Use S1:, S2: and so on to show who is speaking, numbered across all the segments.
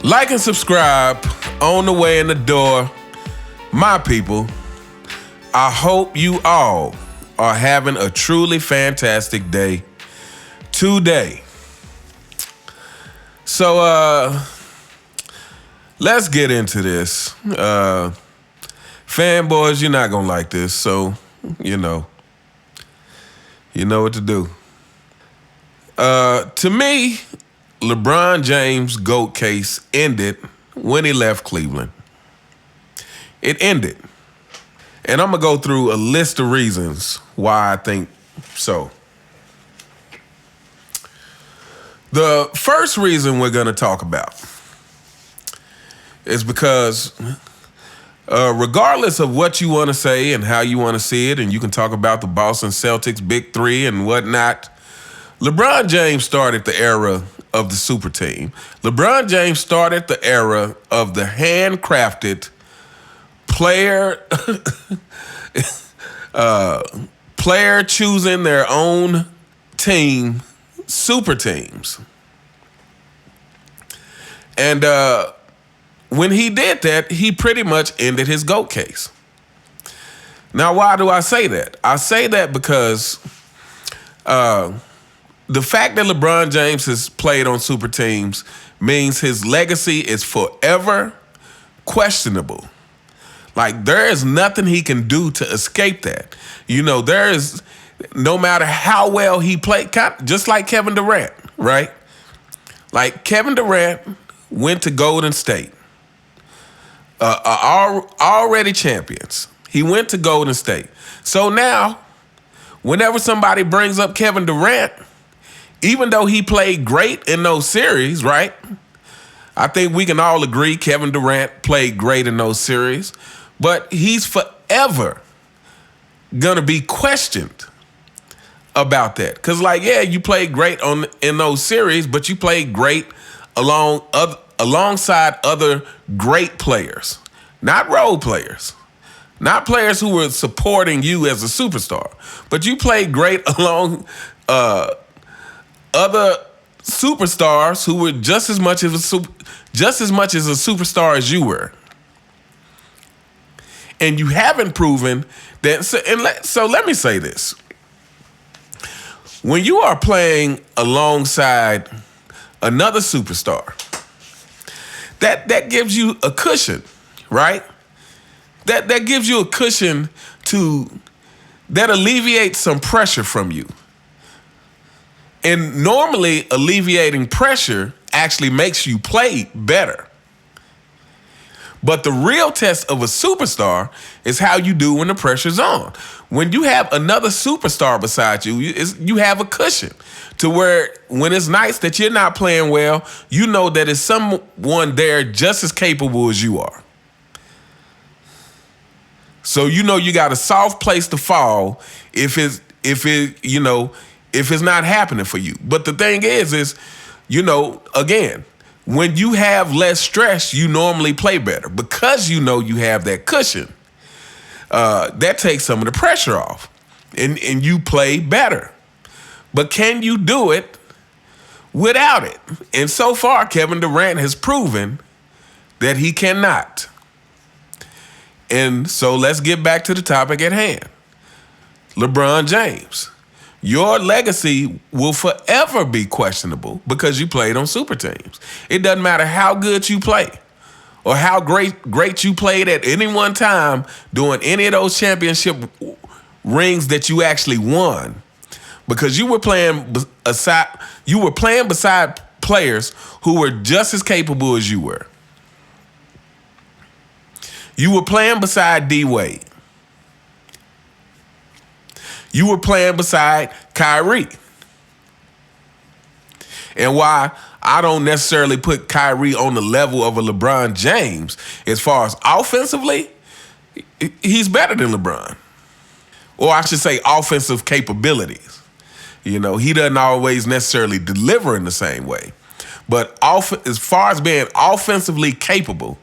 S1: Like and subscribe on the way in the door. My people, I hope you all are having a truly fantastic day today. So, let's get into this. Fanboys, you're not gonna like this, so you know what to do. To me, LeBron James' GOAT case ended when he left Cleveland. It ended. And I'm going to go through a list of reasons why I think so. The first reason we're going to talk about is because regardless of what you want to say and how you want to see it, and you can talk about the Boston Celtics Big Three and whatnot, LeBron James started the era of the super team. LeBron James started the era of the handcrafted player choosing their own team, super teams. And when he did that, he pretty much ended his GOAT case. Now, why do I say that? I say that because the fact that LeBron James has played on super teams means his legacy is forever questionable. Like, there is nothing he can do to escape that. There is, no matter how well he played, just like Kevin Durant, right? Like, Kevin Durant went to Golden State, already champions. He went to Golden State. So now, whenever somebody brings up Kevin Durant, even though he played great in those series, right? I think we can all agree Kevin Durant played great in those series, but he's forever gonna be questioned about that. Cause you played great in those series, but you played great alongside other great players, not role players, not players who were supporting you as a superstar, but you played great along other superstars who were just as much as a superstar as you were. And you haven't proven that. So let me say this. When you are playing alongside another superstar, that gives you a cushion, right? That gives you a cushion that alleviates some pressure from you. And normally, alleviating pressure actually makes you play better. But the real test of a superstar is how you do when the pressure's on. When you have another superstar beside you, you have a cushion to where when it's nights that you're not playing well, you know that it's someone there just as capable as you are. So you got a soft place to fall if it's not happening for you. But the thing is, again, when you have less stress, you normally play better because you have that cushion. That takes some of the pressure off, and you play better. But can you do it without it? And so far, Kevin Durant has proven that he cannot. And so let's get back to the topic at hand. LeBron James. Your legacy will forever be questionable because you played on super teams. It doesn't matter how good you play or how great you played at any one time during any of those championship rings that you actually won, because you were playing beside players who were just as capable as you were. You were playing beside D. Wade. You were playing beside Kyrie. And why I don't necessarily put Kyrie on the level of a LeBron James, as far as offensively, he's better than LeBron. Or I should say offensive capabilities. He doesn't always necessarily deliver in the same way. But as far as being offensively capable,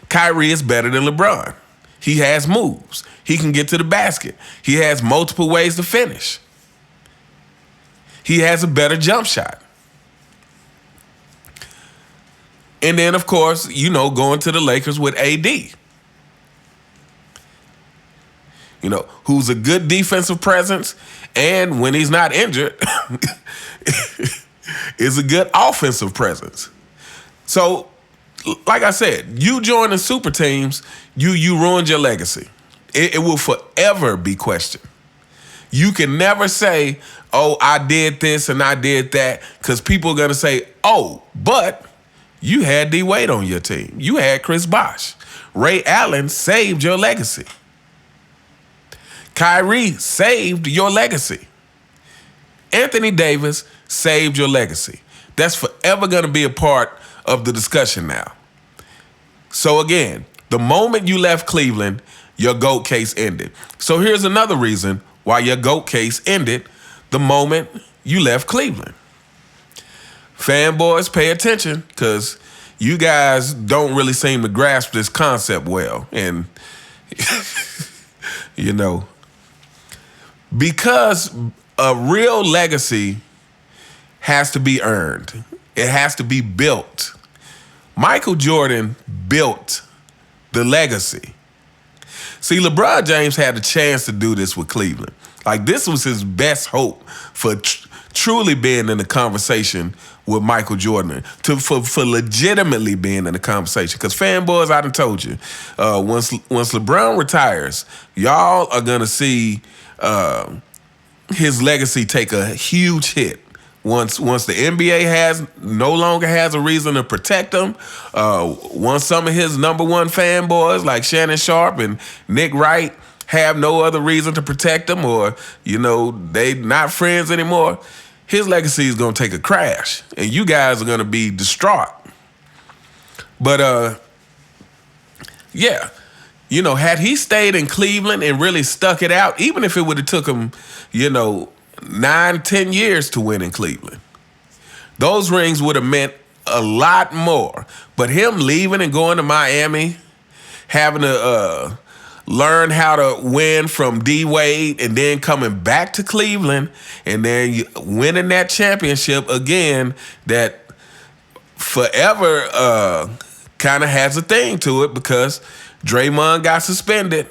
S1: Kyrie is better than LeBron. He has moves. He can get to the basket. He has multiple ways to finish. He has a better jump shot. And then, of course, going to the Lakers with AD. Who's a good defensive presence, and when he's not injured, is a good offensive presence. So, like I said, you joining super teams, you ruined your legacy. It will forever be questioned. You can never say, oh, I did this and I did that, because people are going to say, oh, but you had D. Wade on your team. You had Chris Bosh. Ray Allen saved your legacy. Kyrie saved your legacy. Anthony Davis saved your legacy. That's forever going to be a part of the discussion now. So again, the moment you left Cleveland, your GOAT case ended. So here's another reason why your GOAT case ended the moment you left Cleveland. Fanboys, pay attention, because you guys don't really seem to grasp this concept well. And, because a real legacy has to be earned. It has to be built. Michael Jordan built the legacy. See, LeBron James had a chance to do this with Cleveland. Like, this was his best hope for truly being in the conversation with Michael Jordan, for legitimately being in the conversation. Because fanboys, I done told you, once LeBron retires, y'all are going to see his legacy take a huge hit. Once the NBA no longer has a reason to protect him, once some of his number one fanboys like Shannon Sharp and Nick Wright have no other reason to protect him, or they not friends anymore, his legacy is gonna take a crash, and you guys are gonna be distraught. But yeah. Had he stayed in Cleveland and really stuck it out, even if it would have took him, 9-10 years to win in Cleveland, those rings would have meant a lot more. But him leaving and going to Miami, having to learn how to win from D. Wade, and then coming back to Cleveland and then winning that championship again, that forever kind of has a thing to it, because Draymond got suspended.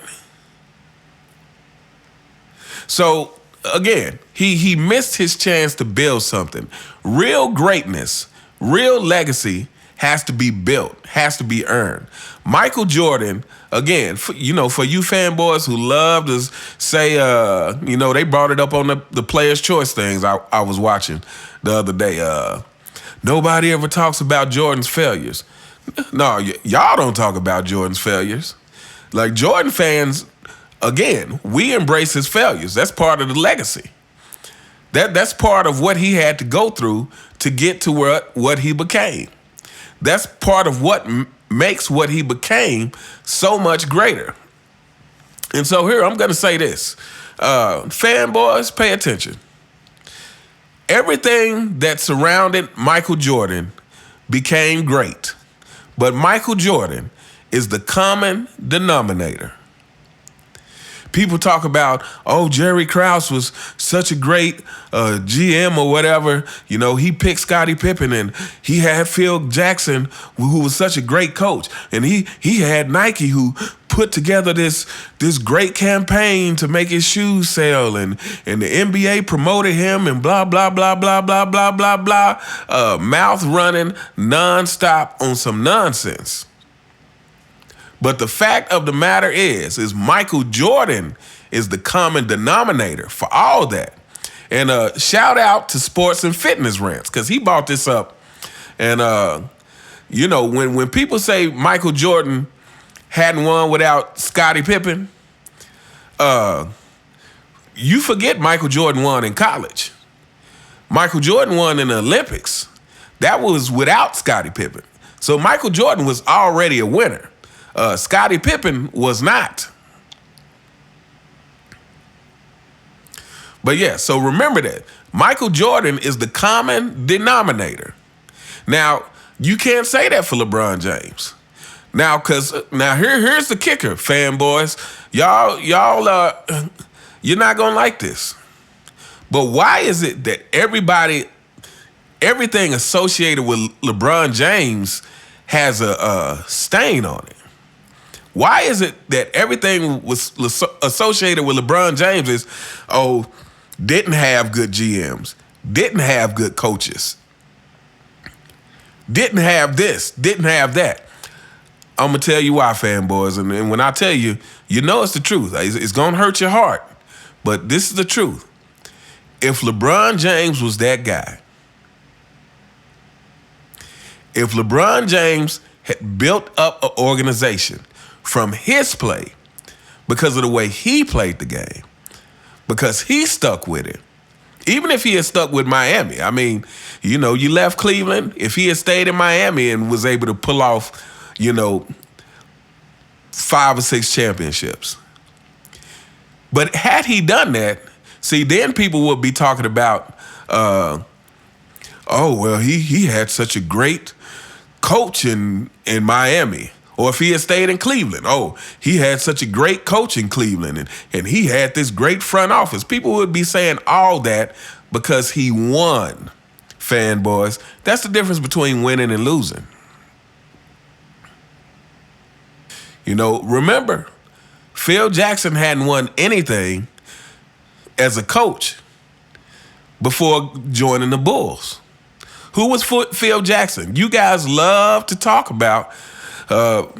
S1: So again, he missed his chance to build something. Real greatness, real legacy has to be built, has to be earned. Michael Jordan, again, for you fanboys who love to say, they brought it up on the Players' Choice things I was watching the other day. Nobody ever talks about Jordan's failures. No, y'all don't talk about Jordan's failures. Like, Jordan fans, again, we embrace his failures. That's part of the legacy. That's part of what he had to go through to get to what he became. That's part of what makes what he became so much greater. And so here, I'm going to say this. Fanboys, pay attention. Everything that surrounded Michael Jordan became great. But Michael Jordan is the common denominator. People talk about, oh, Jerry Krause was such a great GM or whatever. He picked Scottie Pippen, and he had Phil Jackson, who was such a great coach. And he had Nike, who put together this great campaign to make his shoes sell, and the NBA promoted him, and blah, blah, blah, blah, blah, blah, blah, blah. Mouth running nonstop on some nonsense. But the fact of the matter is Michael Jordan is the common denominator for all that. And shout out to Sports and Fitness Rants, because he brought this up. And, when people say Michael Jordan hadn't won without Scottie Pippen, you forget Michael Jordan won in college. Michael Jordan won in the Olympics. That was without Scottie Pippen. So Michael Jordan was already a winner. Scottie Pippen was not. But yeah, so remember that. Michael Jordan is the common denominator. Now, you can't say that for LeBron James. Now, here's the kicker, fanboys. Y'all, you're not gonna like this. But why is it that everything associated with LeBron James has a stain on it. Why is it that everything was associated with LeBron James is, didn't have good GMs, didn't have good coaches, didn't have this, didn't have that? I'm going to tell you why, fanboys. And when I tell you, you know it's the truth. It's going to hurt your heart. But this is the truth. If LeBron James was that guy, if LeBron James had built up an organization from his play because of the way he played the game, because he stuck with it, even if he had stuck with Miami, I mean, you left Cleveland. If he had stayed in Miami and was able to pull off, 5 or 6 championships. But had he done that, see, then people would be talking about, he had such a great coach in Miami. Or if he had stayed in Cleveland, he had such a great coach in Cleveland and he had this great front office. People would be saying all that because he won, fanboys. That's the difference between winning and losing. Remember, Phil Jackson hadn't won anything as a coach before joining the Bulls. Who was Phil Jackson? You guys love to talk about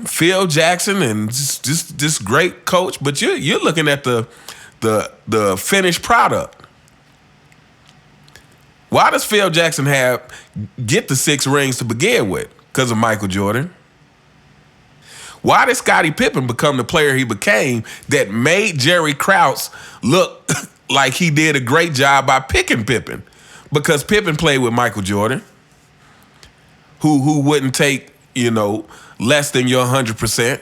S1: Phil Jackson and just this great coach, but you're looking at the finished product. Why does Phil Jackson get the 6 rings to begin with? Because of Michael Jordan. Why did Scottie Pippen become the player he became that made Jerry Krause look like he did a great job by picking Pippen? Because Pippen played with Michael Jordan, who wouldn't take, less than your 100%.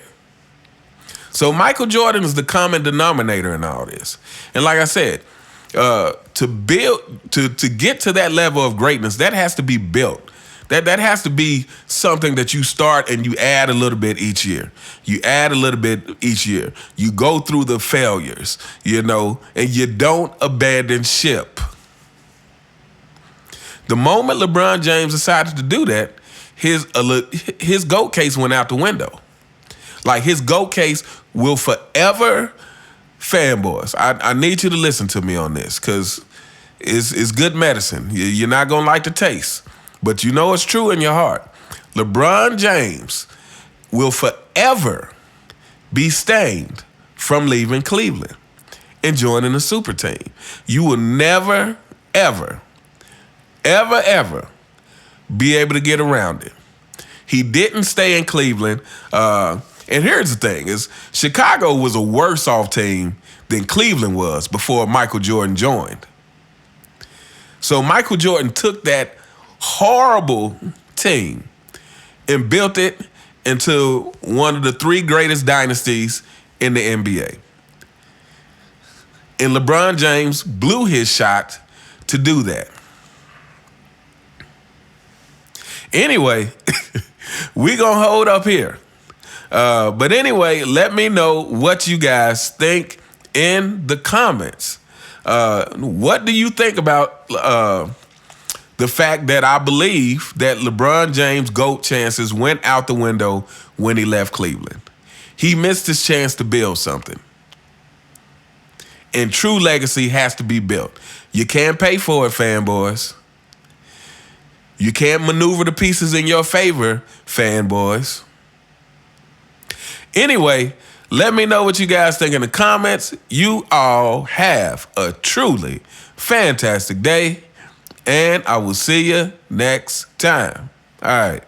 S1: So Michael Jordan is the common denominator in all this. And like I said, to get to that level of greatness, that has to be built. That has to be something that you start and you add a little bit each year. You add a little bit each year. You go through the failures, and you don't abandon ship. The moment LeBron James decided to do that, his GOAT case went out the window. Like, his GOAT case will forever, fanboys, I need you to listen to me on this because it's good medicine. You're not going to like the taste. But it's true in your heart. LeBron James will forever be stained from leaving Cleveland and joining the super team. You will never, ever, ever, ever be able to get around it. He didn't stay in Cleveland. And here's the thing, is Chicago was a worse off team than Cleveland was before Michael Jordan joined. So Michael Jordan took that horrible team and built it into one of the 3 greatest dynasties in the NBA. And LeBron James blew his shot to do that. Anyway, we gonna hold up here. But anyway, let me know what you guys think in the comments. What do you think about the fact that I believe that LeBron James' GOAT chances went out the window when he left Cleveland? He missed his chance to build something. And true legacy has to be built. You can't pay for it, fanboys. You can't maneuver the pieces in your favor, fanboys. Anyway, let me know what you guys think in the comments. You all have a truly fantastic day, and I will see you next time. All right.